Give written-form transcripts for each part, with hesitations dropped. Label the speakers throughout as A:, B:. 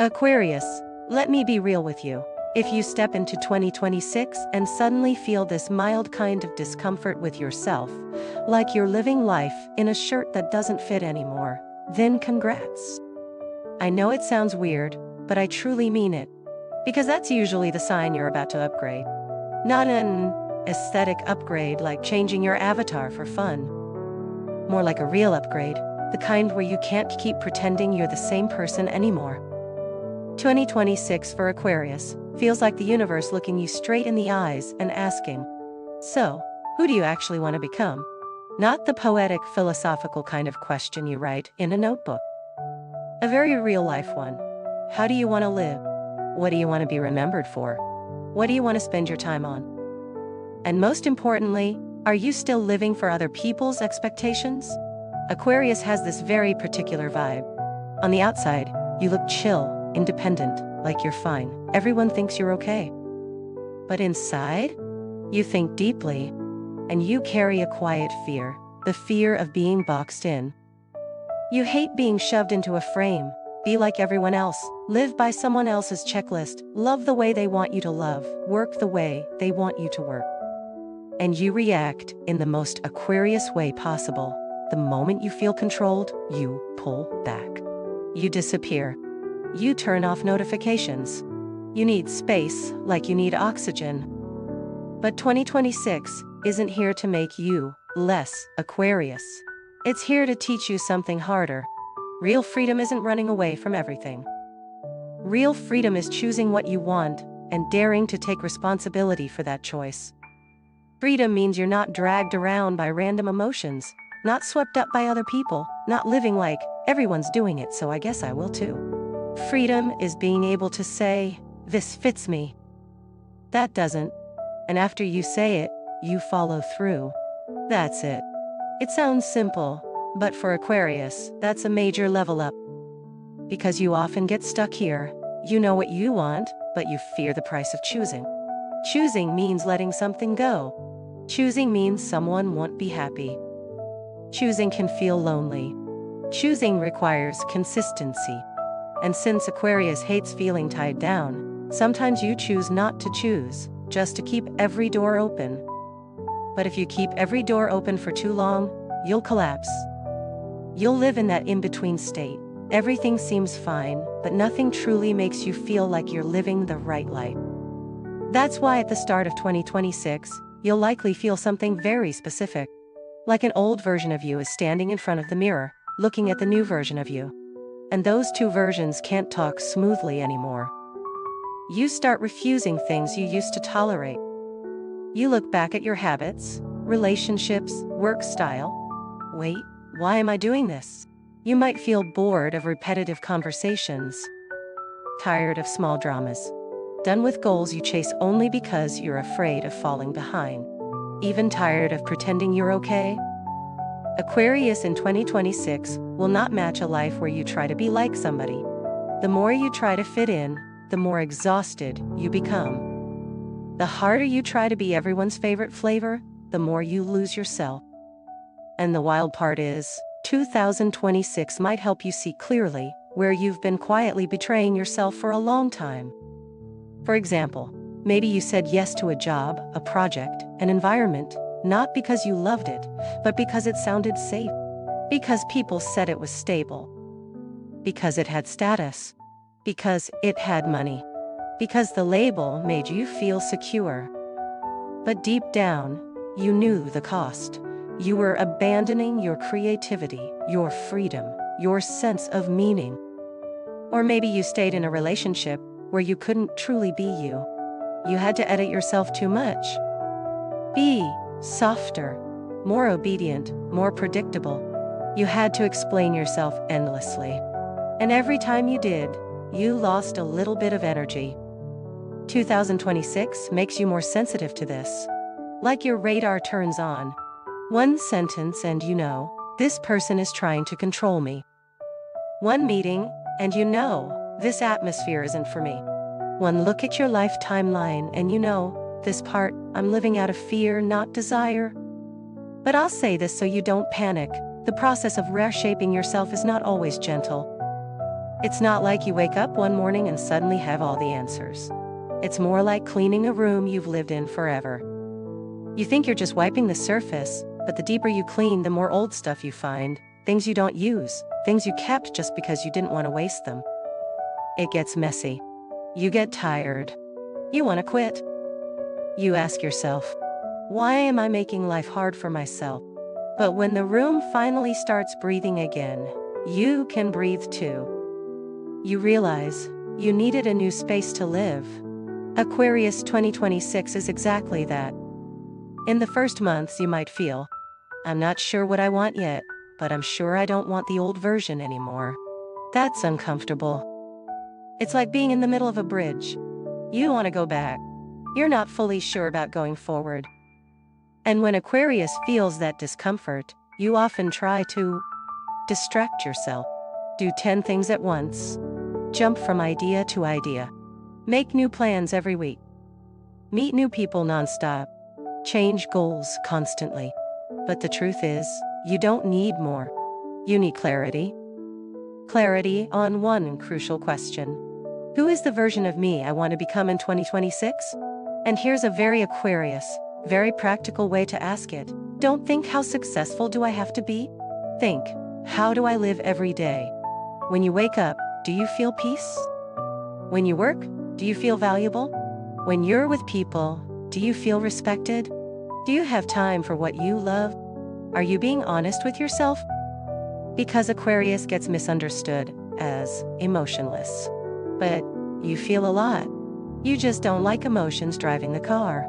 A: Aquarius, let me be real with you. If you step into 2026 and suddenly feel this mild kind of discomfort with yourself, like you're living life in a shirt that doesn't fit anymore, then congrats. I know it sounds weird, but I truly mean it. Because that's usually the sign you're about to upgrade. Not an aesthetic upgrade like changing your avatar for fun. More like a real upgrade, the kind where you can't keep pretending you're the same person anymore. 2026 for Aquarius feels like the universe looking you straight in the eyes and asking, so, who do you actually want to become? Not the poetic, philosophical kind of question you write in a notebook. A very real-life one. How do you want to live? What do you want to be remembered for? What do you want to spend your time on? And most importantly, are you still living for other people's expectations? Aquarius has this very particular vibe. On the outside, you look chill, independent, like you're fine. Everyone thinks you're okay. But inside, you think deeply, and you carry a quiet fear, the fear of being boxed in. You hate being shoved into a frame, be like everyone else, live by someone else's checklist, love the way they want you to love, work the way they want you to work. And you react in the most Aquarius way possible. The moment you feel controlled, you pull back. You disappear. You turn off notifications. You need space like you need oxygen. But 2026 isn't here to make you less Aquarius. It's here to teach you something harder. Real freedom isn't running away from everything. Real freedom is choosing what you want and daring to take responsibility for that choice. Freedom means you're not dragged around by random emotions, not swept up by other people, not living like everyone's doing it, so I guess I will too. Freedom is being able to say, this fits me. That doesn't. And after you say it, you follow through. That's it. It sounds simple, but for Aquarius, that's a major level up. Because you often get stuck here. You know what you want, but you fear the price of choosing. Choosing means letting something go. Choosing means someone won't be happy. Choosing can feel lonely. Choosing requires consistency. And since Aquarius hates feeling tied down, sometimes you choose not to choose, just to keep every door open. But if you keep every door open for too long, you'll collapse. You'll live in that in-between state. Everything seems fine, but nothing truly makes you feel like you're living the right life. That's why at the start of 2026, you'll likely feel something very specific. Like an old version of you is standing in front of the mirror, looking at the new version of you. And those two versions can't talk smoothly anymore. You start refusing things you used to tolerate. You look back at your habits, relationships, work style. Wait, why am I doing this? You might feel bored of repetitive conversations, tired of small dramas, done with goals you chase only because you're afraid of falling behind, even tired of pretending you're okay. Aquarius in 2026 will not match a life where you try to be like somebody. The more you try to fit in, the more exhausted you become. The harder you try to be everyone's favorite flavor, the more you lose yourself. And the wild part is, 2026 might help you see clearly where you've been quietly betraying yourself for a long time. For example, maybe you said yes to a job, a project, an environment, not because you loved it, but because it sounded safe. Because people said it was stable. Because it had status. Because it had money. Because the label made you feel secure. But deep down, you knew the cost. You were abandoning your creativity, your freedom, your sense of meaning. Or maybe you stayed in a relationship where you couldn't truly be you. You had to edit yourself too much. Be softer, more obedient, more predictable. You had to explain yourself endlessly. And every time you did, you lost a little bit of energy. 2026 makes you more sensitive to this. Like your radar turns on. One sentence and you know, this person is trying to control me. One meeting, and you know, this atmosphere isn't for me. One look at your life timeline and you know, this part, I'm living out of fear, not desire. But I'll say this so you don't panic. The process of reshaping yourself is not always gentle. It's not like you wake up one morning and suddenly have all the answers. It's more like cleaning a room you've lived in forever. You think you're just wiping the surface, but the deeper you clean, the more old stuff you find, things you don't use, things you kept just because you didn't want to waste them. It gets messy. You get tired. You want to quit. You ask yourself, why am I making life hard for myself? But when the room finally starts breathing again, you can breathe too. You realize you needed a new space to live. Aquarius 2026 is exactly that. In the first months, you might feel, I'm not sure what I want yet, but I'm sure I don't want the old version anymore. That's uncomfortable. It's like being in the middle of a bridge. You want to go back. You're not fully sure about going forward. And when Aquarius feels that discomfort, you often try to distract yourself. Do 10 things at once. Jump from idea to idea. Make new plans every week. Meet new people nonstop. Change goals constantly. But the truth is, you don't need more. You need clarity. Clarity on one crucial question. Who is the version of me I want to become in 2026? And here's a very Aquarius, very practical way to ask it. Don't think, how successful do I have to be? Think, how do I live every day? When you wake up, do you feel peace? When you work, do you feel valuable? When you're with people, do you feel respected? Do you have time for what you love? Are you being honest with yourself? Because Aquarius gets misunderstood as emotionless. But you feel a lot. You just don't like emotions driving the car.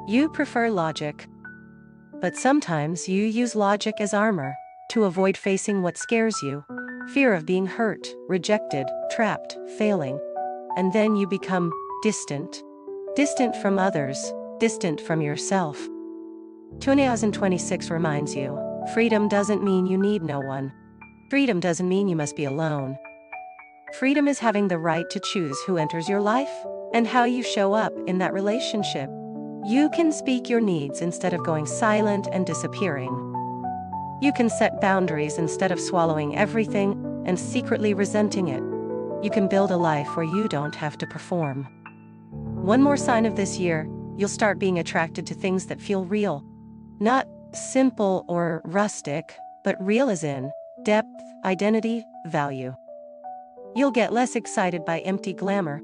A: You prefer logic. But sometimes you use logic as armor to avoid facing what scares you. Fear of being hurt, rejected, trapped, failing. And then you become distant. Distant from others, distant from yourself. 2026 reminds you, freedom doesn't mean you need no one. Freedom doesn't mean you must be alone. Freedom is having the right to choose who enters your life and how you show up in that relationship. You can speak your needs instead of going silent and disappearing. You can set boundaries instead of swallowing everything and secretly resenting it. You can build a life where you don't have to perform. One more sign of this year, you'll start being attracted to things that feel real. Not simple or rustic, but real as in depth, identity, value. You'll get less excited by empty glamour.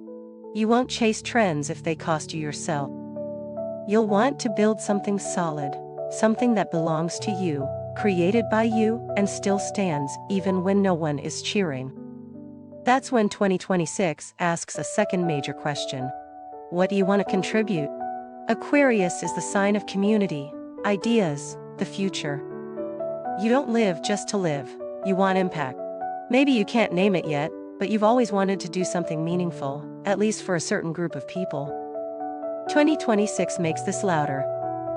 A: You won't chase trends if they cost you yourself. You'll want to build something solid, something that belongs to you, created by you, and still stands even when no one is cheering. That's when 2026 asks a second major question. What do you want to contribute? Aquarius is the sign of community, ideas, the future. You don't live just to live, you want impact. Maybe you can't name it yet, but you've always wanted to do something meaningful, at least for a certain group of people. 2026 makes this louder.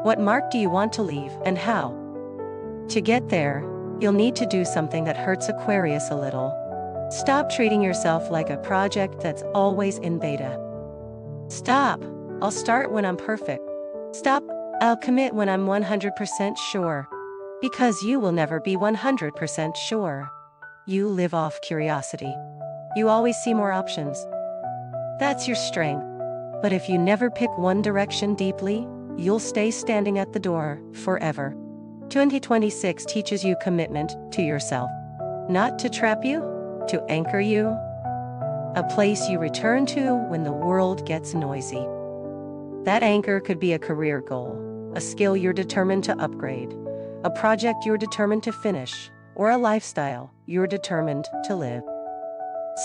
A: What mark do you want to leave, and how? To get there, you'll need to do something that hurts Aquarius a little. Stop treating yourself like a project that's always in beta. Stop, I'll start when I'm perfect. Stop, I'll commit when I'm 100% sure. Because you will never be 100% sure. You live off curiosity. You always see more options. That's your strength. But if you never pick one direction deeply, you'll stay standing at the door forever. 2026 teaches you commitment to yourself. Not to trap you, to anchor you. A place you return to when the world gets noisy. That anchor could be a career goal, a skill you're determined to upgrade, a project you're determined to finish, or a lifestyle you're determined to live.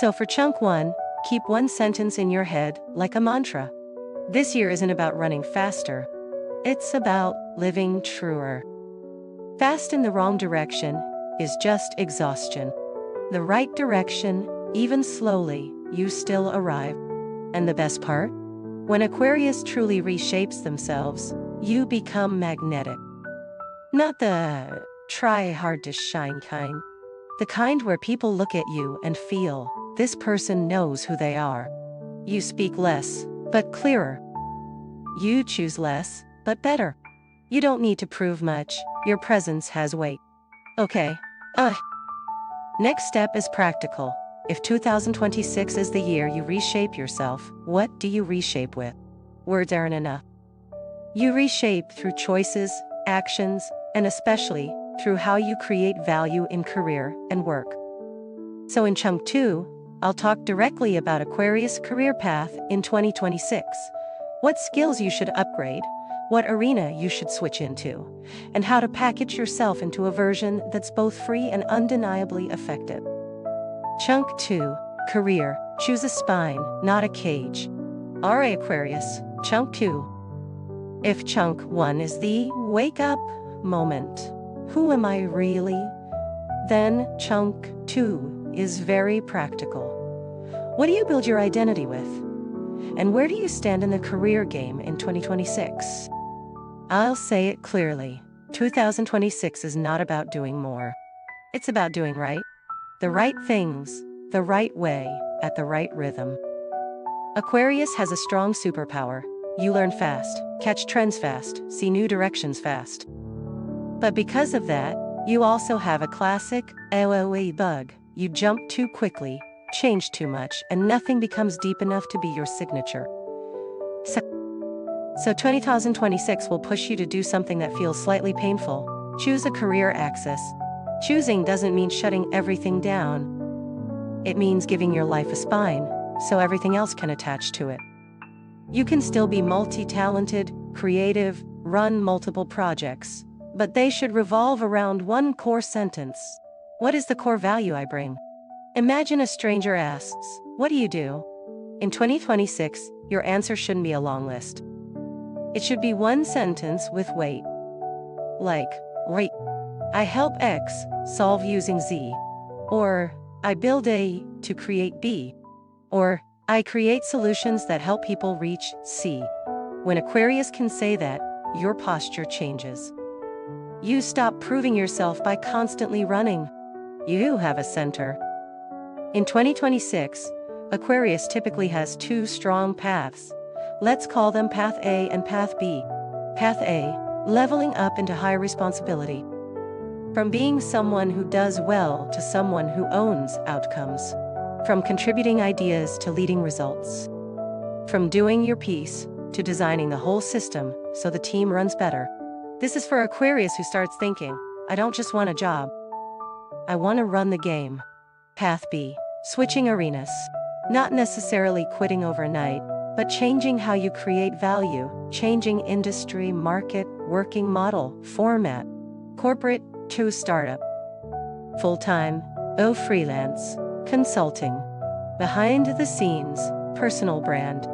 A: So for chunk 1, keep one sentence in your head like a mantra. This year isn't about running faster. It's about living truer. Fast in the wrong direction is just exhaustion. The right direction, even slowly, you still arrive. And the best part? When Aquarius truly reshapes themselves, you become magnetic. Not the try hard to shine kind. The kind where people look at you and feel, this person knows who they are. You speak less, but clearer. You choose less, but better. You don't need to prove much, your presence has weight. Okay. Next step is practical. If 2026 is the year you reshape yourself, what do you reshape with? Words aren't enough. You reshape through choices, actions, and especially through how you create value in career and work. So in Chunk 2, I'll talk directly about Aquarius' career path in 2026, what skills you should upgrade, what arena you should switch into, and how to package yourself into a version that's both free and undeniably effective. Chunk 2, Career. Choose a spine, not a cage. Alright Aquarius, Chunk 2. If Chunk 1 is the wake up moment, who am I really? Then Chunk 2 is very practical. What do you build your identity with? And where do you stand in the career game in 2026? I'll say it clearly, 2026 is not about doing more. It's about doing right. The right things, the right way, at the right rhythm. Aquarius has a strong superpower. You learn fast, catch trends fast, see new directions fast. But because of that, you also have a classic AOE bug. You jump too quickly, change too much, and nothing becomes deep enough to be your signature. So 2026 will push you to do something that feels slightly painful. Choose a career axis. Choosing doesn't mean shutting everything down. It means giving your life a spine, so everything else can attach to it. You can still be multi-talented, creative, run multiple projects, but they should revolve around one core sentence. What is the core value I bring? Imagine a stranger asks, what do you do? In 2026, your answer shouldn't be a long list. It should be one sentence with weight. Like, right. I help X solve using Z. Or, I build A to create B. Or, I create solutions that help people reach C. When Aquarius can say that, your posture changes. You stop proving yourself by constantly running. You have a center. In 2026, Aquarius typically has two strong paths. Let's call them Path A and Path B. Path A, leveling up into higher responsibility. From being someone who does well to someone who owns outcomes. From contributing ideas to leading results. From doing your piece to designing the whole system so the team runs better. This is for Aquarius who starts thinking, I don't just want a job. I want to run the game. Path B, switching arenas. Not necessarily quitting overnight, but changing how you create value, changing industry, market, working model, format. Corporate to startup. Full-time, freelance, consulting. Behind the scenes, personal brand.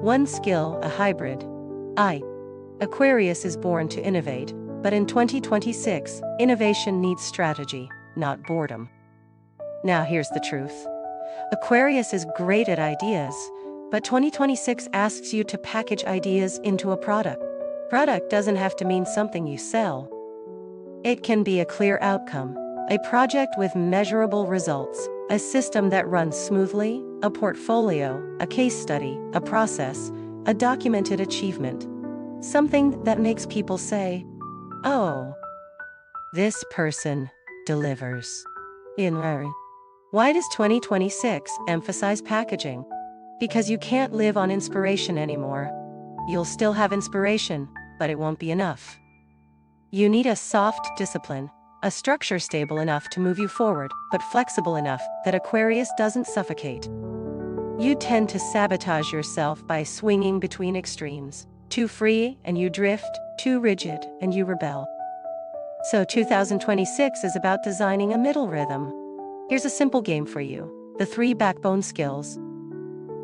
A: One skill, a hybrid. Aquarius is born to innovate, but in 2026, innovation needs strategy, not boredom. Now here's the truth. Aquarius is great at ideas, but 2026 asks you to package ideas into a product. Product doesn't have to mean something you sell. It can be a clear outcome, a project with measurable results, a system that runs smoothly, a portfolio, a case study, a process, a documented achievement. Something that makes people say, oh, this person delivers. Why does 2026 emphasize packaging? Because you can't live on inspiration anymore. You'll still have inspiration, but it won't be enough. You need a soft discipline, a structure stable enough to move you forward, but flexible enough that Aquarius doesn't suffocate. You tend to sabotage yourself by swinging between extremes. Too free and you drift, too rigid and you rebel. So 2026 is about designing a middle rhythm. Here's a simple game for you, the 3 backbone skills.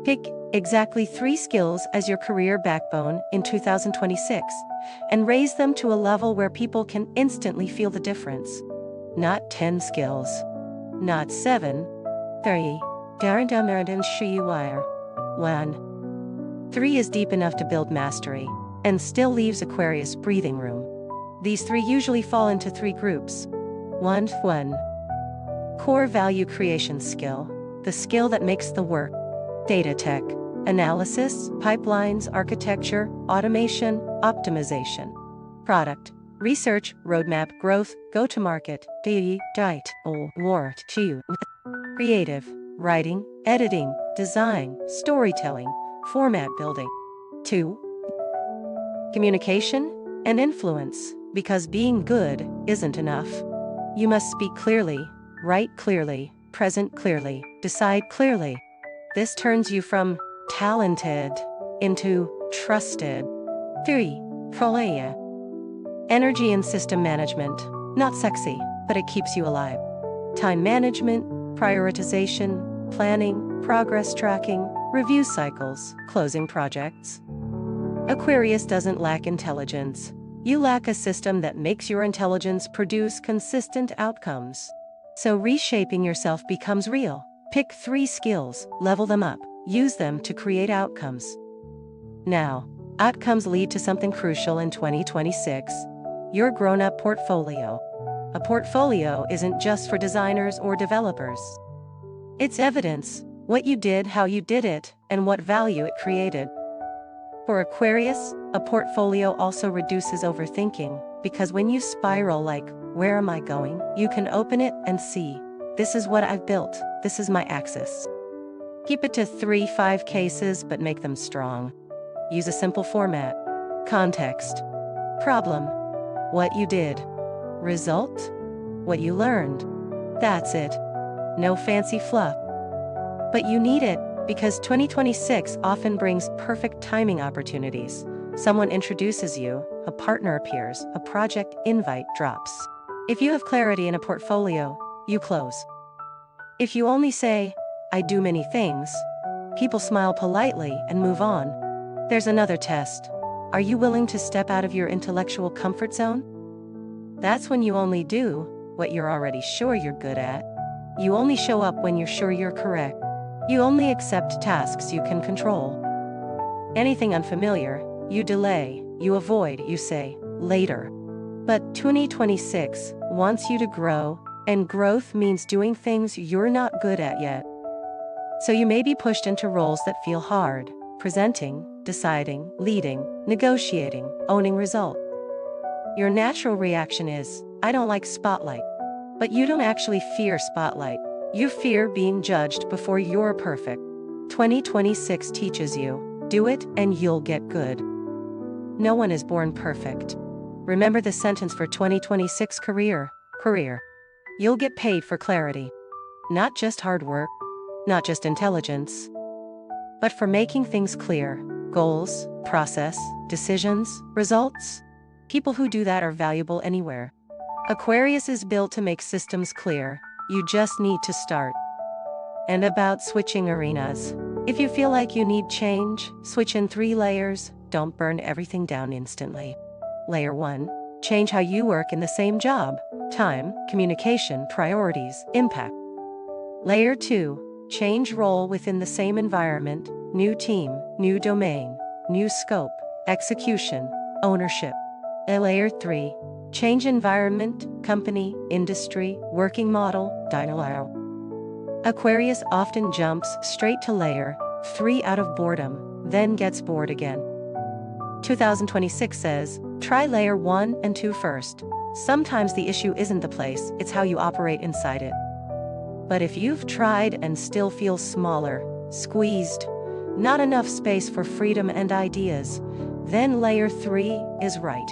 A: Pick exactly 3 skills as your career backbone in 2026, and raise them to a level where people can instantly feel the difference. Not 10 skills. Not 7. 3. 1. 3 is deep enough to build mastery, and still leaves Aquarius breathing room. These 3 usually fall into 3 groups. 1. Core value creation skill, the skill that makes the work. Data tech, analysis, pipelines, architecture, automation, optimization. Product, research, roadmap, growth, go-to-market. Creative, writing, editing, design, storytelling, format building. 2. Communication and influence, because being good isn't enough. You must speak clearly, write clearly, present clearly, decide clearly. This turns you from talented into trusted. 3. Prolaya. Energy and system management. Not sexy, but it keeps you alive. Time management, prioritization, planning, progress tracking, review cycles, closing projects. Aquarius doesn't lack intelligence. You lack a system that makes your intelligence produce consistent outcomes. So reshaping yourself becomes real. Pick 3 skills, level them up, use them to create outcomes. Now, outcomes lead to something crucial in 2026, your grown-up portfolio. A portfolio isn't just for designers or developers. It's evidence, what you did, how you did it, and what value it created. For Aquarius, a portfolio also reduces overthinking, because when you spiral like, where am I going? You can open it and see, this is what I've built, this is my axis. Keep it to 3-5 cases, but make them strong. Use a simple format. Context. Problem. What you did. Result. What you learned. That's it. No fancy fluff. But you need it, because 2026 often brings perfect timing opportunities. Someone introduces you, a partner appears, a project invite drops. If you have clarity in a portfolio, you close. If you only say, I do many things, people smile politely and move on. There's another test. Are you willing to step out of your intellectual comfort zone? That's when you only do what you're already sure you're good at. You only show up when you're sure you're correct. You only accept tasks you can control. Anything unfamiliar, you delay, you avoid, you say, later. But 2026 wants you to grow, and growth means doing things you're not good at yet. So you may be pushed into roles that feel hard, presenting, deciding, leading, negotiating, owning result. Your natural reaction is, I don't like spotlight. But you don't actually fear spotlight. You fear being judged before you're perfect. 2026 teaches you, do it and you'll get good. No one is born perfect. Remember the sentence for 2026 career. You'll get paid for clarity. Not just hard work, not just intelligence, but for making things clear. Goals, process, decisions, results. People who do that are valuable anywhere. Aquarius is built to make systems clear. You just need to start. And about switching arenas. If you feel like you need change, switch in 3 layers. Don't burn everything down instantly. Layer 1. Change how you work in the same job. Time, communication, priorities, impact. Layer 2. Change role within the same environment. New team, new domain, new scope, execution, ownership. Layer 3. Change environment, company, industry, working model, dynamo. Aquarius often jumps straight to layer 3 out of boredom, then gets bored again. 2026 says, try layer 1 and 2 first. Sometimes the issue isn't the place, it's how you operate inside it. But if you've tried and still feel smaller, squeezed, not enough space for freedom and ideas, then layer 3 is right.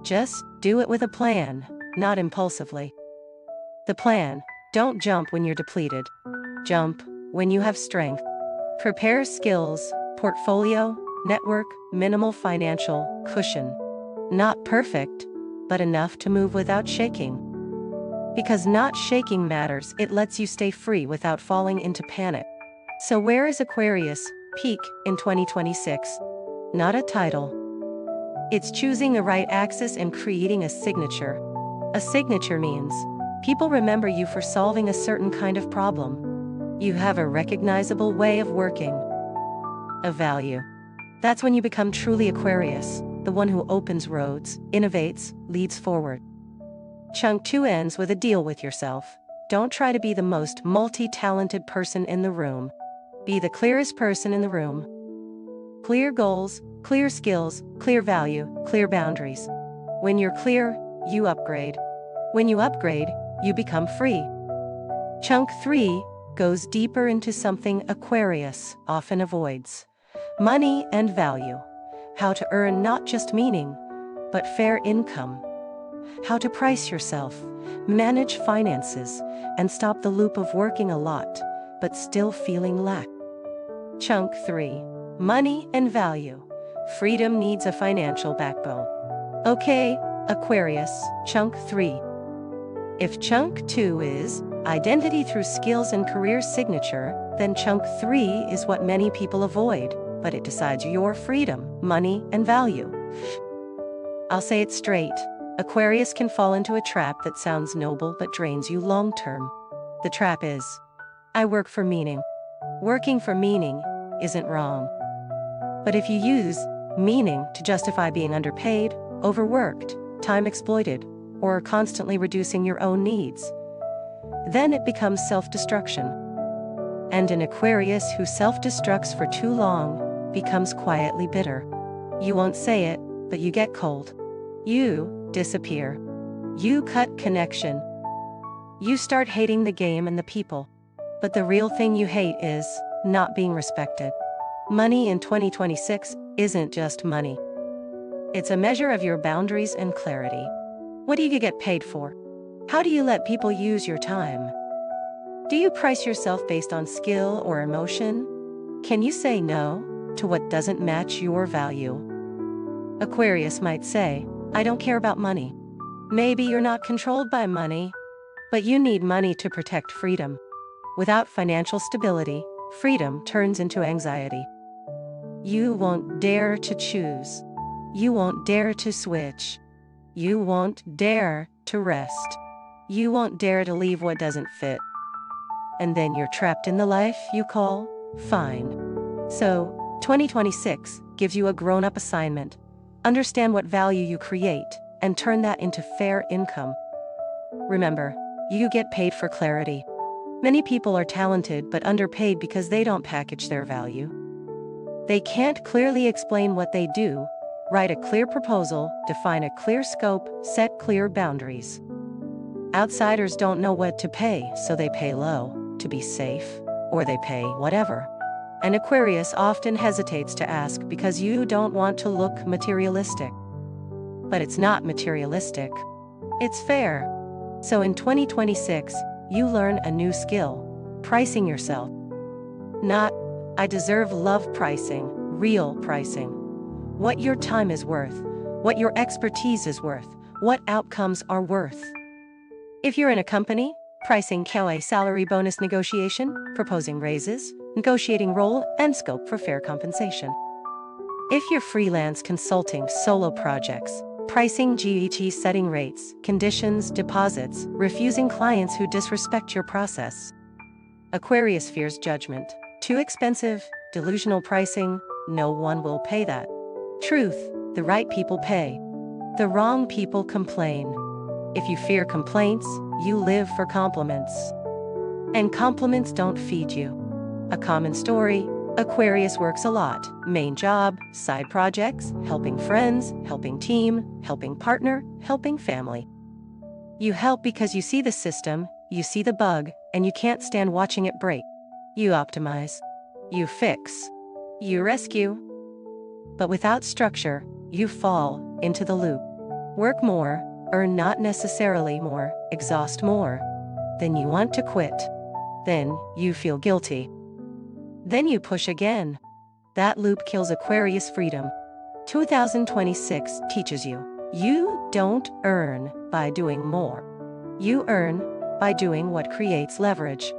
A: Just do it with a plan, not impulsively. The plan: don't jump when you're depleted. Jump when you have strength. Prepare skills, portfolio, network, minimal financial cushion. Not perfect, but enough to move without shaking. Because not shaking matters, it lets you stay free without falling into panic. So where is Aquarius peak in 2026? Not a title. It's choosing the right axis and creating a signature. A signature means people remember you for solving a certain kind of problem. You have a recognizable way of working. A value. That's when you become truly Aquarius, the one who opens roads, innovates, leads forward. Chunk 2 ends with a deal with yourself. Don't try to be the most multi-talented person in the room. Be the clearest person in the room. Clear goals, clear skills, clear value, clear boundaries. When you're clear, you upgrade. When you upgrade, you become free. Chunk 3, goes deeper into something Aquarius often avoids: money and value. How to earn not just meaning, but fair income. How to price yourself, manage finances, and stop the loop of working a lot, but still feeling lack. Chunk 3. Money and value. Freedom needs a financial backbone. Okay, Aquarius, Chunk 3. If Chunk 2 is identity through skills and career signature, then Chunk 3 is what many people avoid, but it decides your freedom, money, and value. I'll say it straight. Aquarius can fall into a trap that sounds noble but drains you long term. The trap is, I work for meaning. Working for meaning isn't wrong. But if you use meaning to justify being underpaid, overworked, time exploited, or constantly reducing your own needs, then it becomes self-destruction. And an Aquarius who self-destructs for too long becomes quietly bitter. You won't say it, but you get cold. You disappear. You cut connection. You start hating the game and the people. But the real thing you hate is not being respected. Money in 2026 isn't just money. It's a measure of your boundaries and clarity. What do you get paid for? How do you let people use your time? Do you price yourself based on skill or emotion? Can you say no to what doesn't match your value? Aquarius might say, I don't care about money. Maybe you're not controlled by money, but you need money to protect freedom. Without financial stability, freedom turns into anxiety. You won't dare to choose. You won't dare to switch. You won't dare to rest. You won't dare to leave what doesn't fit. And then you're trapped in the life you call fine. So, 2026 gives you a grown-up assignment. Understand what value you create and turn that into fair income. Remember, you get paid for clarity. Many people are talented but underpaid because they don't package their value. They can't clearly explain what they do, write a clear proposal, define a clear scope, set clear boundaries. Outsiders don't know what to pay, so they pay low to be safe, or they pay whatever. And Aquarius often hesitates to ask because you don't want to look materialistic. But it's not materialistic. It's fair. So in 2026, you learn a new skill: pricing yourself. Not, I deserve love pricing, real pricing. What your time is worth, what your expertise is worth, what outcomes are worth. If you're in a company, pricing QA salary bonus negotiation, proposing raises, negotiating role and scope for fair compensation. If you're freelance consulting solo projects, pricing GET, setting rates, conditions, deposits, refusing clients who disrespect your process. Aquarius fears judgment. Too expensive, delusional pricing, no one will pay that. Truth, the right people pay. The wrong people complain. If you fear complaints, you live for compliments. And compliments don't feed you. A common story: Aquarius works a lot. Main job, side projects, helping friends, helping team, helping partner, helping family. You help because you see the system, you see the bug, and you can't stand watching it break. You optimize. You fix. You rescue. But without structure, you fall into the loop. Work more, earn not necessarily more, exhaust more. Then you want to quit. Then you feel guilty. Then you push again. That loop kills Aquarius freedom. 2026 teaches you, you don't earn by doing more. You earn by doing what creates leverage.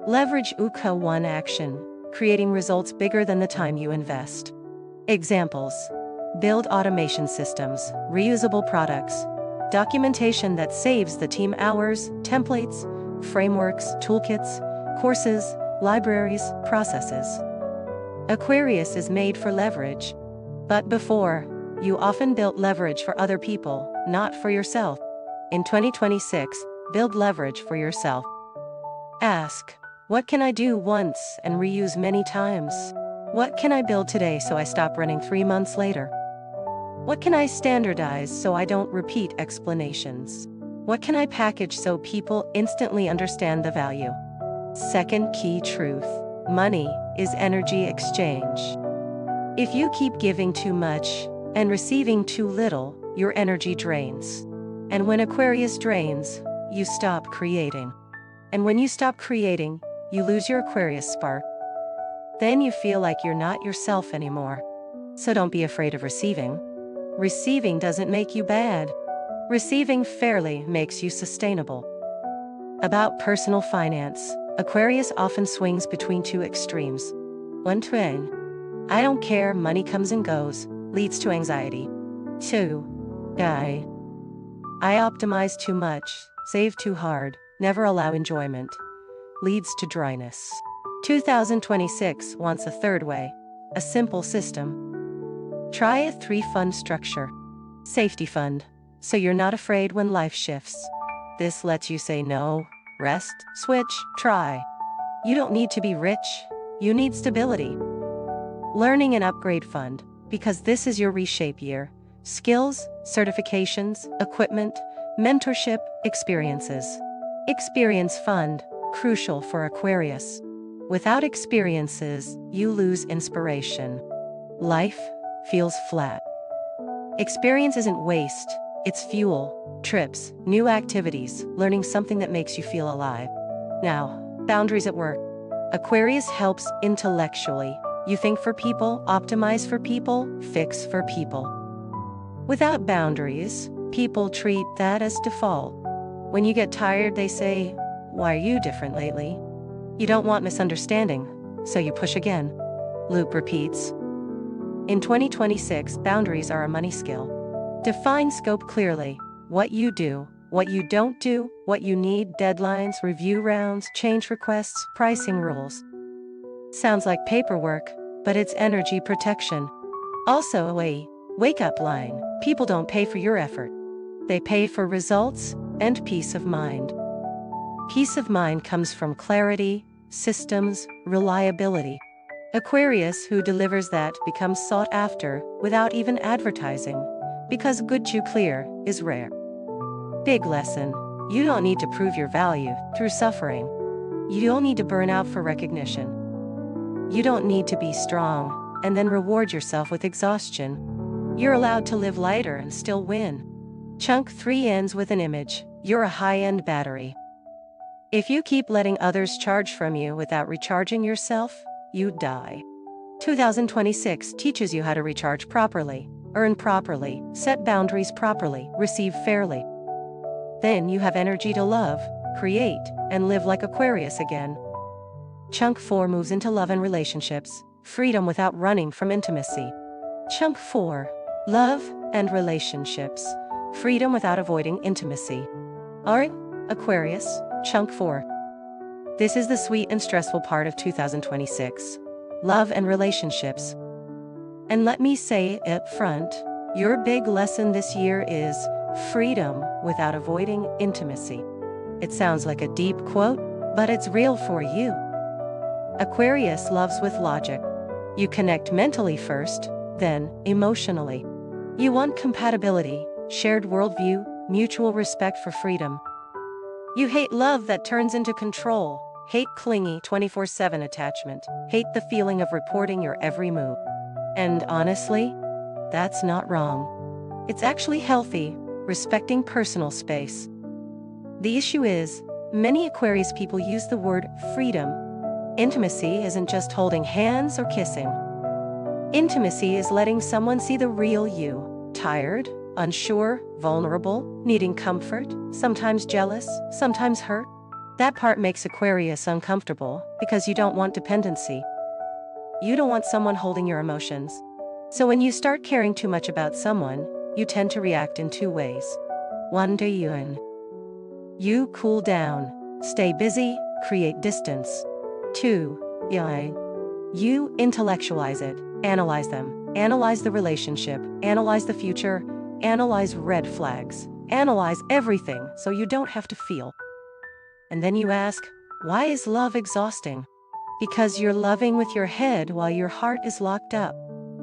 A: Leverage UK 1 action, creating results bigger than the time you invest. Examples: build automation systems, reusable products, documentation that saves the team hours, templates, frameworks, toolkits, courses, libraries, processes. Aquarius is made for leverage. But before, you often built leverage for other people, not for yourself. In 2026, build leverage for yourself. Ask, what can I do once and reuse many times? What can I build today so I stop running 3 months later? What can I standardize so I don't repeat explanations? What can I package so people instantly understand the value? Second key truth: money is energy exchange. If you keep giving too much and receiving too little, your energy drains. And when Aquarius drains, you stop creating. And when you stop creating, you lose your Aquarius spark. Then you feel like you're not yourself anymore. So don't be afraid of receiving. Receiving doesn't make you bad. Receiving fairly makes you sustainable. About personal finance, Aquarius often swings between two extremes. 1. I don't care, money comes and goes, leads to anxiety. 2. I optimize too much, save too hard, never allow enjoyment, leads to dryness. 2026 wants a third way, a simple system. Try a 3-fund structure. Safety fund, so you're not afraid when life shifts. This lets you say no, rest, switch, try. You don't need to be rich, you need stability. Learning and upgrade fund, because this is your reshape year. Skills, certifications, equipment, mentorship, experiences. Experience fund, crucial for Aquarius. Without experiences, you lose inspiration. Life feels flat. Experience isn't waste, it's fuel, trips, new activities, learning something that makes you feel alive. Now, boundaries at work. Aquarius helps intellectually. You think for people, optimize for people, fix for people. Without boundaries, people treat that as default. When you get tired, they say, "Why are you different lately?" You don't want misunderstanding, so you push again. Loop repeats. In 2026, boundaries are a money skill. Define scope clearly: what you do, what you don't do, what you need, deadlines, review rounds, change requests, pricing rules. Sounds like paperwork, but it's energy protection. Also a wake-up line: people don't pay for your effort. They pay for results and peace of mind. Peace of mind comes from clarity, systems, reliability. Aquarius who delivers that becomes sought after without even advertising, because good to clear is rare. Big lesson: you don't need to prove your value through suffering. You don't need to burn out for recognition. You don't need to be strong and then reward yourself with exhaustion. You're allowed to live lighter and still win. Chunk 3 ends with an image: you're a high-end battery. If you keep letting others charge from you without recharging yourself, you die. 2026 teaches you how to recharge properly, earn properly, set boundaries properly, receive fairly. Then you have energy to love, create, and live like Aquarius again. Chunk 4 moves into love and relationships, freedom without running from intimacy. Chunk 4, love and relationships, freedom without avoiding intimacy. Alright, Aquarius, Chunk 4. This is the sweet and stressful part of 2026. Love and relationships. And let me say up front, your big lesson this year is freedom without avoiding intimacy. It sounds like a deep quote, but it's real for you. Aquarius loves with logic. You connect mentally first, then emotionally. You want compatibility, shared worldview, mutual respect for freedom. You hate love that turns into control, hate clingy 24/7 attachment, hate the feeling of reporting your every move. And honestly, that's not wrong. It's actually healthy, respecting personal space. The issue is, many Aquarius people use the word freedom. Intimacy isn't just holding hands or kissing. Intimacy is letting someone see the real you, tired, unsure, vulnerable, needing comfort, sometimes jealous, sometimes hurt. That part makes Aquarius uncomfortable because you don't want dependency. You don't want someone holding your emotions. So when you start caring too much about someone, you tend to react in 2 ways. 1. You cool down, stay busy, create distance. 2. You intellectualize it, analyze them, analyze the relationship, analyze the future, analyze red flags, analyze everything so you don't have to feel. And then you ask, why is love exhausting? Because you're loving with your head while your heart is locked up.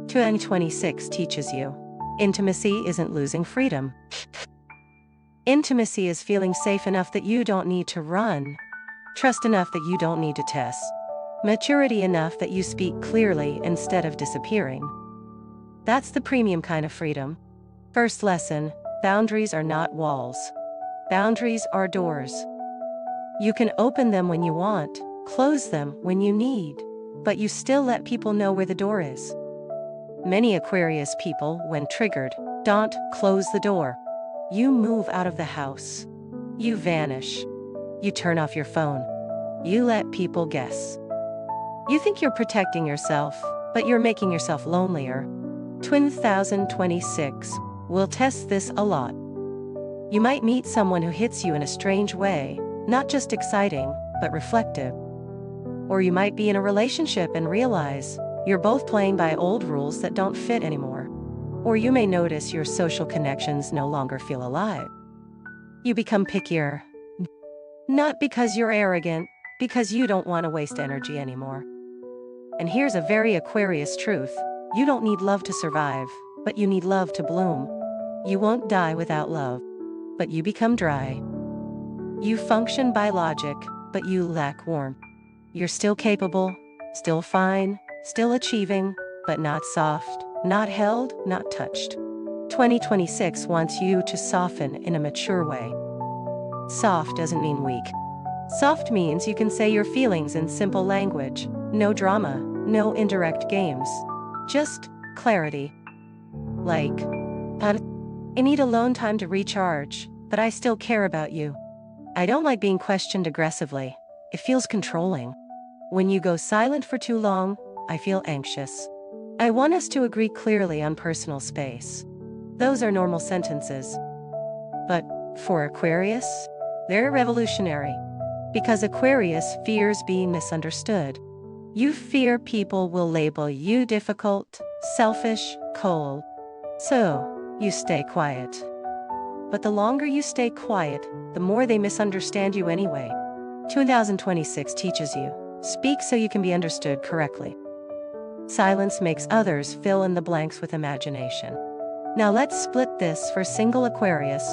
A: 2026 teaches you, intimacy isn't losing freedom. Intimacy is feeling safe enough that you don't need to run. Trust enough that you don't need to test. Maturity enough that you speak clearly instead of disappearing. That's the premium kind of freedom. First lesson, boundaries are not walls. Boundaries are doors. You can open them when you want, close them when you need, but you still let people know where the door is. Many Aquarius people, when triggered, don't close the door. You move out of the house. You vanish. You turn off your phone. You let people guess. You think you're protecting yourself, but you're making yourself lonelier. 2026 will test this a lot. You might meet someone who hits you in a strange way, not just exciting, but reflective. Or you might be in a relationship and realize you're both playing by old rules that don't fit anymore. Or you may notice your social connections no longer feel alive. You become pickier. Not because you're arrogant, because you don't want to waste energy anymore. And here's a very Aquarius truth. You don't need love to survive, but you need love to bloom. You won't die without love, but you become dry. You function by logic, but you lack warmth. You're still capable, still fine, still achieving, but not soft, not held, not touched. 2026 wants you to soften in a mature way. Soft doesn't mean weak. Soft means you can say your feelings in simple language. No drama, no indirect games. Just clarity. Like, I need alone time to recharge, but I still care about you. I don't like being questioned aggressively. It feels controlling. When you go silent for too long, I feel anxious. I want us to agree clearly on personal space. Those are normal sentences. But for Aquarius, they're revolutionary. Because Aquarius fears being misunderstood. You fear people will label you difficult, selfish, cold. So, you stay quiet. But the longer you stay quiet, the more they misunderstand you anyway. 2026 teaches you, speak so you can be understood correctly. Silence makes others fill in the blanks with imagination. Now let's split this for single Aquarius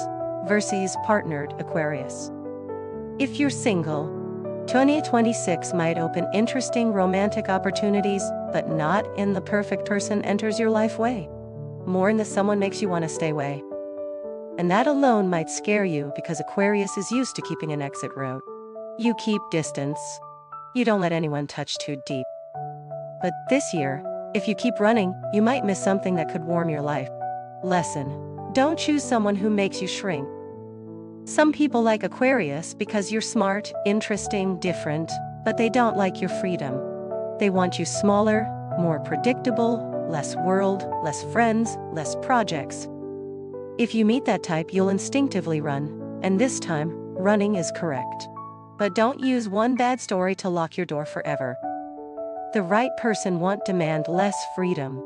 A: versus partnered Aquarius. If you're single, 2026 might open interesting romantic opportunities, but not in the perfect person enters your life way. More in the someone makes you want to stay away. And that alone might scare you because Aquarius is used to keeping an exit route. You keep distance. You don't let anyone touch too deep. But this year, if you keep running, you might miss something that could warm your life. Lesson: don't choose someone who makes you shrink. Some people like Aquarius because you're smart, interesting, different, but they don't like your freedom. They want you smaller, more predictable, less world, less friends, less projects. If you meet that type, you'll instinctively run, and this time, running is correct. But don't use one bad story to lock your door forever. The right person won't demand less freedom.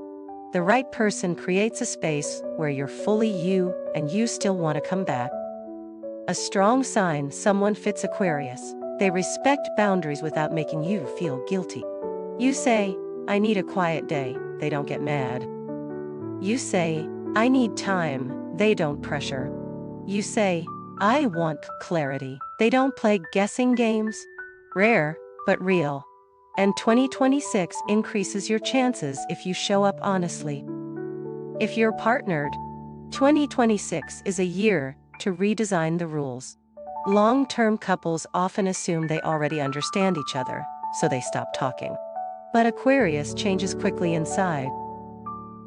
A: The right person creates a space where you're fully you and you still want to come back. A strong sign someone fits Aquarius. They respect boundaries without making you feel guilty. You say, I need a quiet day, they don't get mad. You say, I need time, they don't pressure. You say, I want clarity, they don't play guessing games. Rare, but real. And 2026 increases your chances if you show up honestly. If you're partnered, 2026 is a year to redesign the rules. Long-term couples often assume they already understand each other, so they stop talking. But Aquarius changes quickly inside.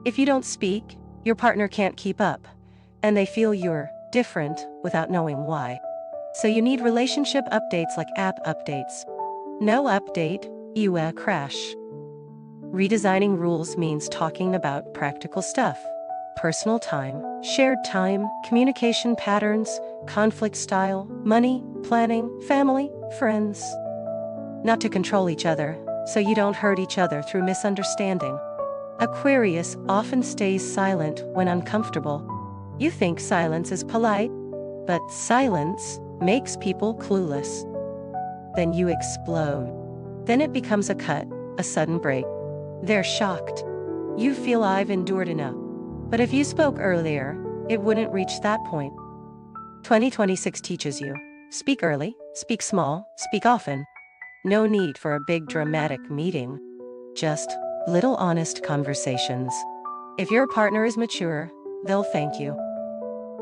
A: If you don't speak, your partner can't keep up, and they feel you're different without knowing why. So you need relationship updates like app updates. No update, you crash. Redesigning rules means talking about practical stuff. Personal time, shared time, communication patterns, conflict style, money, planning, family, friends. Not to control each other, so you don't hurt each other through misunderstanding. Aquarius often stays silent when uncomfortable. You think silence is polite, but silence makes people clueless. Then you explode. Then it becomes a cut, a sudden break. They're shocked. You feel I've endured enough. But if you spoke earlier, it wouldn't reach that point. 2026 teaches you, speak early, Speak small, speak often. No need for a big dramatic meeting. Just little honest conversations. If your partner is mature, they'll thank you.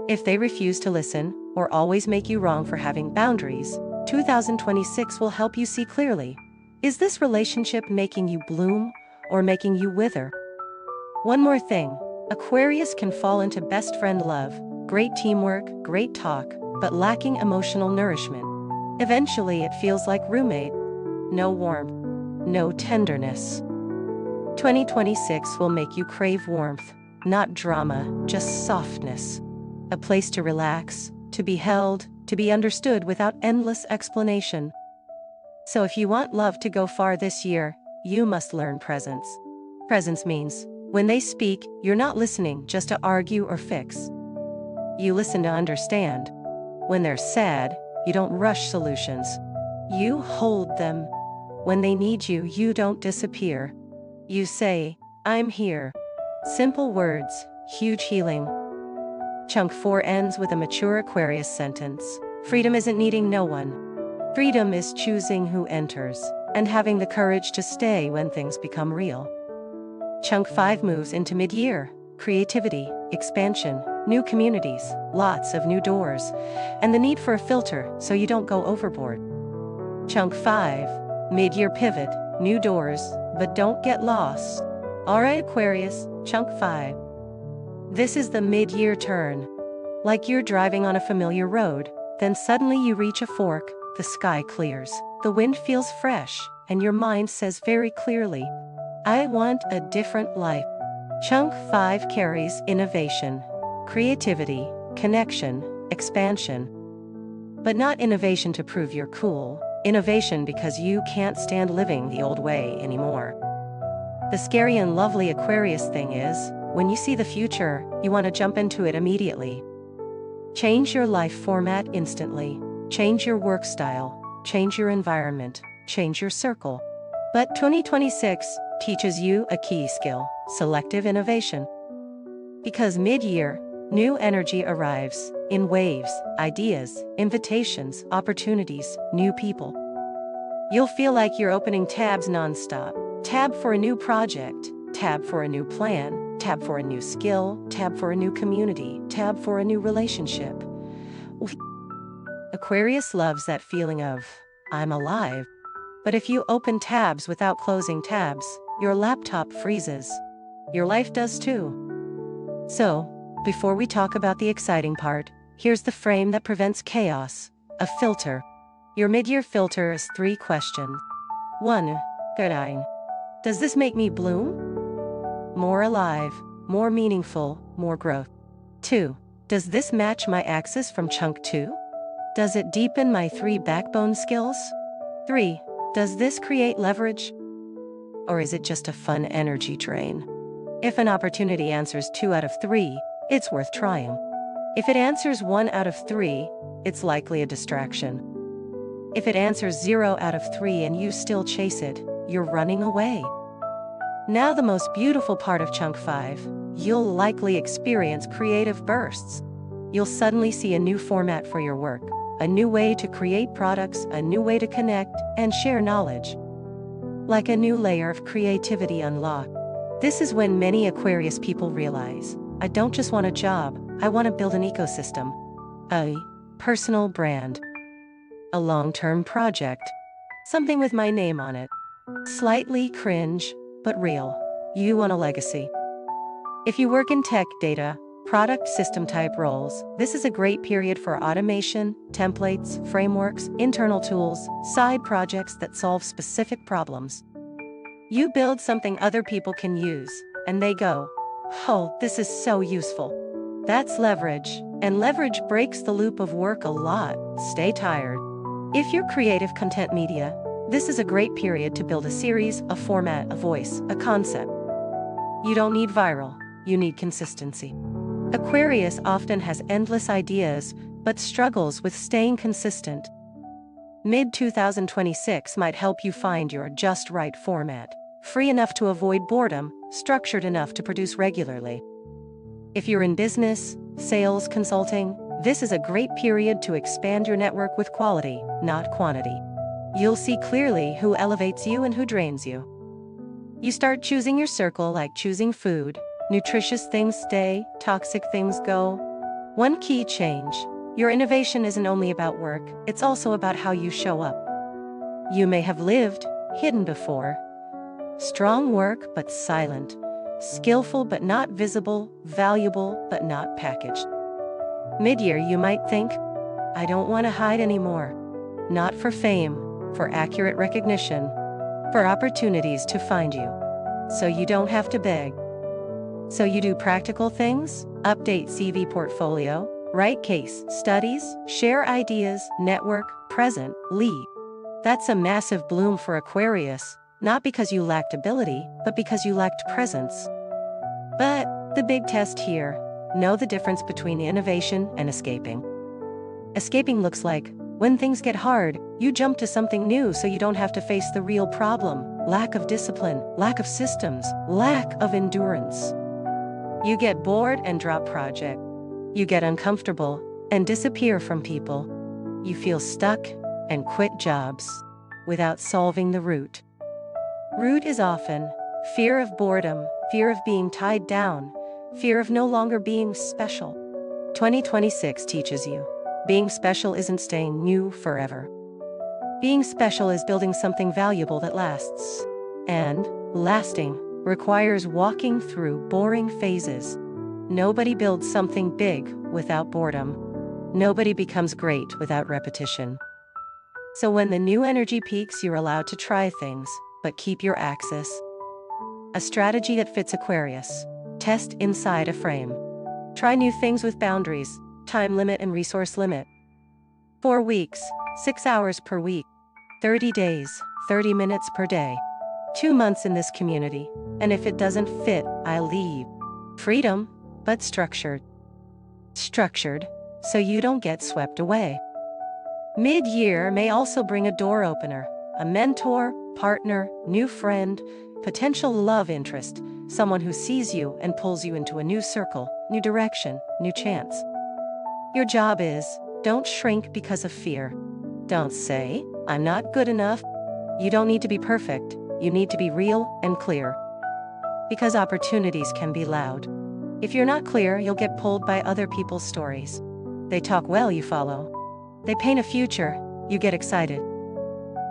A: If they refuse to listen, or always make you wrong for having boundaries, 2026 will help you see clearly. Is this relationship making you bloom, or making you wither? One more thing, Aquarius can fall into best friend love, great teamwork, great talk, but lacking emotional nourishment. Eventually it feels like roommate. No warmth, no tenderness. 2026 will make you crave warmth, not drama, just softness. A place to relax, to be held, to be understood without endless explanation. So if you want love to go far this year, you must learn presence. Presence means, when they speak, you're not listening just to argue or fix. You listen to understand. When they're sad, you don't rush solutions. You hold them. When they need you, you don't disappear. You say, I'm here. Simple words, huge healing. Chunk 4 ends with a mature Aquarius sentence. Freedom isn't needing no one. Freedom is choosing who enters, and having the courage to stay when things become real. Chunk 5 moves into mid-year. Creativity, expansion, new communities, lots of new doors, and the need for a filter so you don't go overboard. Chunk 5, mid-year pivot, new doors, but don't get lost. Alright Aquarius, Chunk 5. This is the mid-year turn. Like you're driving on a familiar road, then suddenly you reach a fork, the sky clears, the wind feels fresh, and your mind says very clearly, I want a different life. Chunk 5 carries innovation, creativity, connection, expansion. But not innovation to prove you're cool, innovation because you can't stand living the old way anymore. The scary and lovely Aquarius thing is, when you see the future, you want to jump into it immediately. Change your life format instantly. Change your work style. Change your environment. Change your circle. But 2026 teaches you a key skill, selective innovation. Because mid-year, new energy arrives, in waves, ideas, invitations, opportunities, new people. You'll feel like you're opening tabs non-stop. Tab for a new project, tab for a new plan, tab for a new skill, tab for a new community, tab for a new relationship. Aquarius loves that feeling of, I'm alive. But if you open tabs without closing tabs, your laptop freezes. Your life does too. So, before we talk about the exciting part, here's the frame that prevents chaos, a filter. Your mid-year filter is 3 questions. 1. Does this make me bloom? More alive, more meaningful, more growth. 2. Does this match my axis from Chunk 2? Does it deepen my 3 backbone skills? 3. Does this create leverage? Or is it just a fun energy drain? If an opportunity answers 2 out of 3, it's worth trying. If it answers 1 out of 3, it's likely a distraction. If it answers 0 out of 3 and you still chase it, you're running away. Now the most beautiful part of Chunk 5, you'll likely experience creative bursts. You'll suddenly see a new format for your work, a new way to create products, a new way to connect and share knowledge. Like a new layer of creativity unlocked. This is when many Aquarius people realize, I don't just want a job, I want to build an ecosystem. A personal brand. A long-term project. Something with my name on it. Slightly cringe, but real. You want a legacy. If you work in tech, data, product system type roles, this is a great period for automation, templates, frameworks, internal tools, side projects that solve specific problems. You build something other people can use, and they go, oh, this is so useful. That's leverage, and leverage breaks the loop of work a lot. Stay tired. If you're creative content media, this is a great period to build a series, a format, a voice, a concept. You don't need viral, you need consistency. Aquarius often has endless ideas, but struggles with staying consistent. Mid-2026 might help you find your just right format, free enough to avoid boredom, structured enough to produce regularly. If you're in business, sales, consulting, This is a great period to expand your network with quality, not quantity. You'll see clearly who elevates you and who drains you. You start choosing your circle like choosing food. Nutritious things stay, toxic things go. One key change: your innovation isn't only about work, it's also about how you show up. You may have lived hidden before. Strong work but silent. Skillful but not visible, valuable but not packaged. Mid-year you might think, I don't want to hide anymore. Not for fame, for accurate recognition, for opportunities to find you. So you don't have to beg. So you do practical things, update CV portfolio, write case studies, share ideas, network, present, lead. That's a massive bloom for Aquarius, not because you lacked ability, but because you lacked presence. But the big test here: know the difference between innovation and escaping. Escaping looks like, when things get hard, you jump to something new so you don't have to face the real problem: lack of discipline, lack of systems, lack of endurance. You get bored and drop project. You get uncomfortable and disappear from people. You feel stuck and quit jobs without solving the root. Root is often fear of boredom, fear of being tied down, fear of no longer being special. 2026 teaches you, being special isn't staying new forever. Being special is building something valuable that lasts. And lasting requires walking through boring phases. Nobody builds something big without boredom. Nobody becomes great without repetition. So when the new energy peaks, you're allowed to try things, but keep your axis. A strategy that fits Aquarius: test inside a frame. Try new things with boundaries, time limit and resource limit. 4 weeks, 6 hours per week. 30 days, 30 minutes per day. 2 months in this community, and if it doesn't fit, I leave. Freedom, but structured. Structured, so you don't get swept away. Mid-year may also bring a door opener: a mentor, partner, new friend, potential love interest, someone who sees you and pulls you into a new circle, new direction, new chance. Your job is, don't shrink because of fear. Don't say, I'm not good enough. You don't need to be perfect, you need to be real and clear. Because opportunities can be loud. If you're not clear, you'll get pulled by other people's stories. They talk well, you follow. They paint a future, you get excited.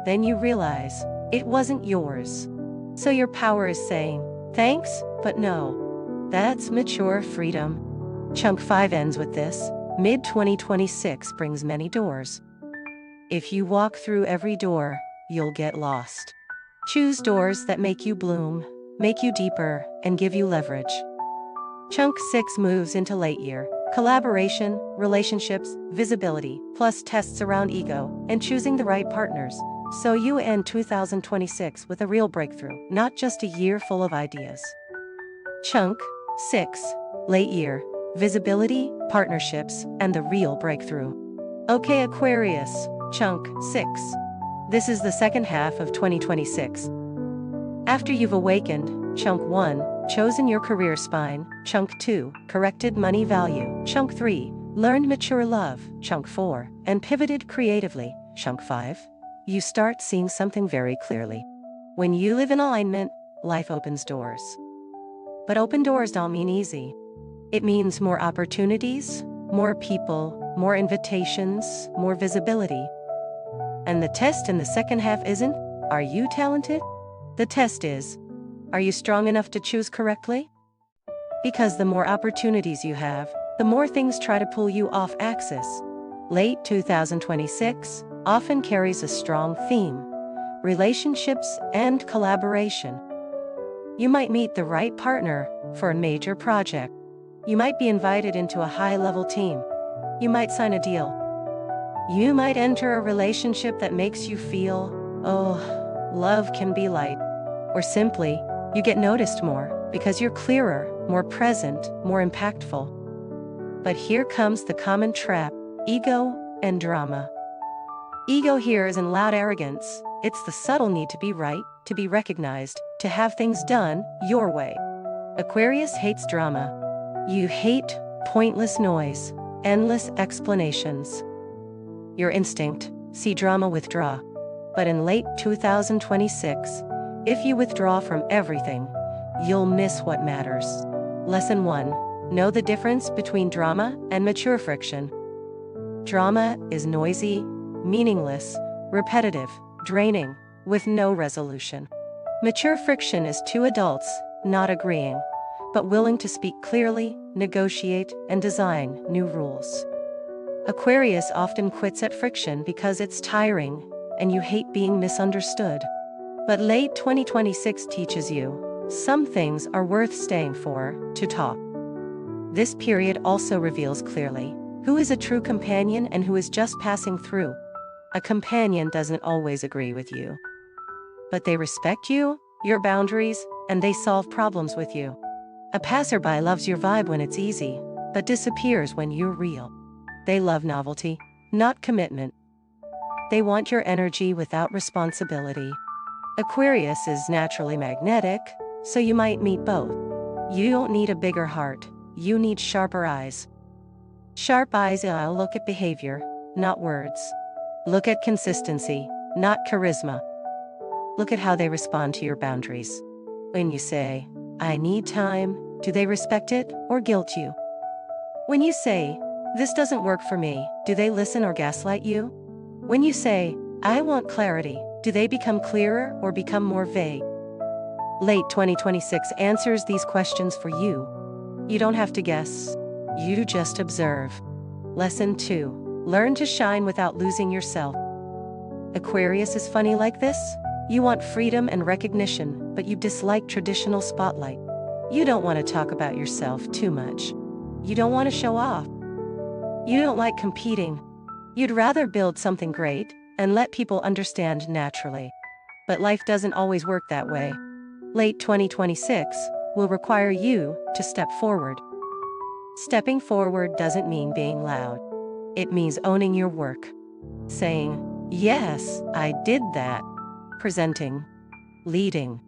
A: Then you realize, it wasn't yours. So your power is saying, thanks, but no. That's mature freedom. Chunk 5 ends with this: mid-2026 brings many doors. If you walk through every door, you'll get lost. Choose doors that make you bloom, make you deeper, and give you leverage. Chunk 6 moves into late year: collaboration, relationships, visibility, plus tests around ego, and choosing the right partners. So you end 2026 with a real breakthrough, not just a year full of ideas. Chunk 6, late year: visibility, partnerships, and the real breakthrough. Okay, Aquarius, Chunk 6. This is the second half of 2026. After you've awakened, Chunk 1, chosen your career spine; Chunk 2, corrected money value; Chunk 3, learned mature love; Chunk 4, and pivoted creatively; Chunk 5, you start seeing something very clearly. When you live in alignment, life opens doors. But open doors don't mean easy. It means more opportunities, more people, more invitations, more visibility. And the test in the second half isn't, are you talented? The test is, are you strong enough to choose correctly? Because the more opportunities you have, the more things try to pull you off axis. Late 2026 often carries a strong theme: relationships and collaboration. You might meet the right partner for a major project. You might be invited into a high-level team. You might sign a deal. You might enter a relationship that makes you feel, oh, love can be light. Or simply, you get noticed more because you're clearer, more present, more impactful. But here comes the common trap: ego and drama. Ego here isn't loud arrogance, it's the subtle need to be right, to be recognized, to have things done your way. Aquarius hates drama. You hate pointless noise. endless explanations. Your instinct, see drama, withdraw. But in late 2026, if you withdraw from everything, you'll miss what matters. Lesson 1. Know the difference between drama and mature friction. Drama is noisy, meaningless, repetitive, draining, with no resolution. Mature friction is two adults, not agreeing, but willing to speak clearly, negotiate, and design new rules. Aquarius often quits at friction because it's tiring, and you hate being misunderstood. But late 2026 teaches you, some things are worth staying for, to talk. This period also reveals clearly who is a true companion and who is just passing through. A companion doesn't always agree with you, but they respect you, your boundaries, and they solve problems with you. A passerby loves your vibe when it's easy, but disappears when you're real. They love novelty, not commitment. They want your energy without responsibility. Aquarius is naturally magnetic, so you might meet both. You don't need a bigger heart, you need sharper eyes. Sharp eyes look at behavior, not words. Look at consistency, not charisma. Look at how they respond to your boundaries. When you say, "I need time," do they respect it or guilt you? When you say, "This doesn't work for me," do they listen or gaslight you? When you say, "I want clarity," do they become clearer or become more vague? Late 2026 answers these questions for you. You don't have to guess. You just observe. Lesson 2. Learn to shine without losing yourself. Aquarius is funny like this. You want freedom and recognition, but you dislike traditional spotlight. You don't want to talk about yourself too much. You don't want to show off. You don't like competing. You'd rather build something great and let people understand naturally. But life doesn't always work that way. Late 2026 will require you to step forward. Stepping forward doesn't mean being loud. It means owning your work. Saying, "Yes, I did that." Presenting, leading,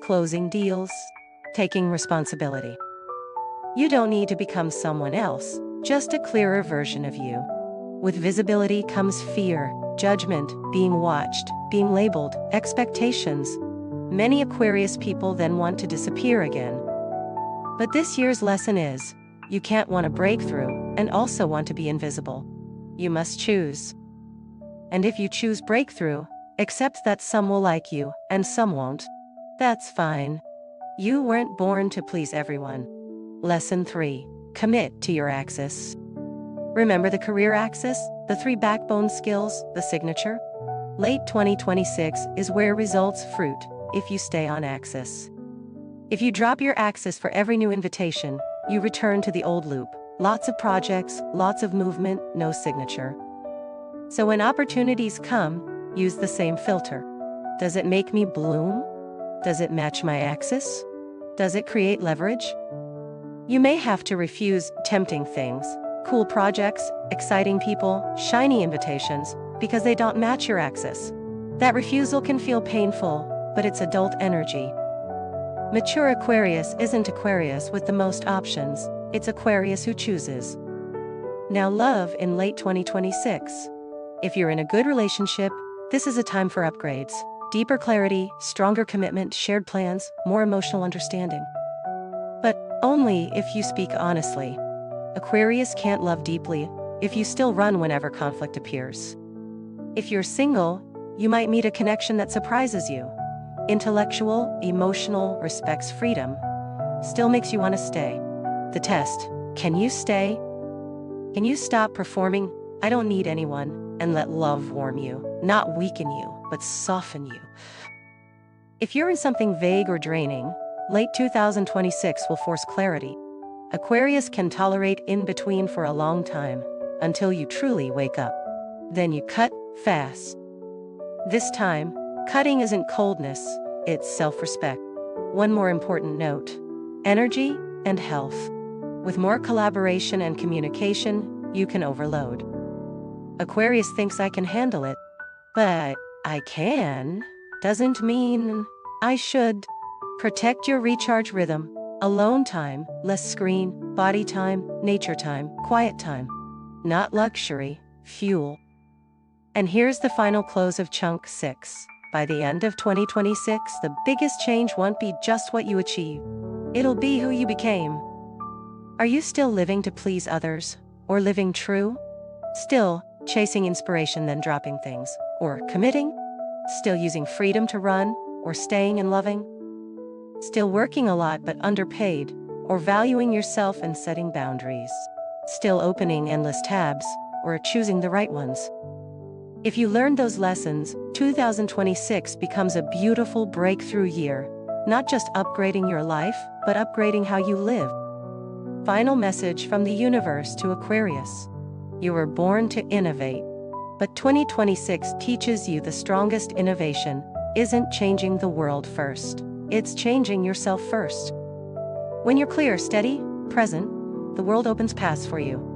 A: closing deals, taking responsibility. You don't need to become someone else, just a clearer version of you. With visibility comes fear, judgment, being watched, being labeled, expectations. Many Aquarius people then want to disappear again. But this year's lesson is, you can't want a breakthrough and also want to be invisible. You must choose. And if you choose breakthrough, accept that some will like you and some won't. That's fine. You weren't born to please everyone. Lesson 3. Commit to your axis. Remember the career axis, the 3 backbone skills, the signature? Late 2026 is where results fruit if you stay on axis. If you drop your axis for every new invitation, you return to the old loop. Lots of projects, lots of movement, no signature. So when opportunities come, use the same filter. Does it make me bloom? Does it match my axis? Does it create leverage? You may have to refuse tempting things, cool projects, exciting people, shiny invitations, because they don't match your axis. That refusal can feel painful, but it's adult energy. Mature Aquarius isn't Aquarius with the most options, it's Aquarius who chooses. Now love in late 2026. If you're in a good relationship, this is a time for upgrades. Deeper clarity, stronger commitment, shared plans, more emotional understanding. But only if you speak honestly. Aquarius can't love deeply if you still run whenever conflict appears. If you're single, you might meet a connection that surprises you. Intellectual, emotional, respects freedom, still makes you want to stay. The test: can you stay? Can you stop performing, "I don't need anyone," and let love warm you, not weaken you, but soften you? If you're in something vague or draining, late 2026 will force clarity. Aquarius can tolerate in between for a long time, until you truly wake up. Then you cut fast. This time, cutting isn't coldness, it's self-respect. One more important note: energy and health. With more collaboration and communication, you can overload. Aquarius thinks I can handle it, but I can doesn't mean I should. Protect your recharge rhythm. Alone time, less screen, body time, nature time, quiet time. not luxury, fuel. And here's the final close of Chunk 6. By the end of 2026, the biggest change won't be just what you achieve. It'll be who you became. Are you still living to please others? Or living true? Still chasing inspiration then dropping things? Or committing? Still using freedom to run? Or staying and loving? Still working a lot but underpaid? Or valuing yourself and setting boundaries? Still opening endless tabs? Or choosing the right ones? If you learned those lessons, 2026 becomes a beautiful breakthrough year, not just upgrading your life, but upgrading how you live. Final message from the universe to Aquarius. You were born to innovate, but 2026 teaches you the strongest innovation isn't changing the world first. It's changing yourself first. When you're clear, steady, present, the world opens paths for you.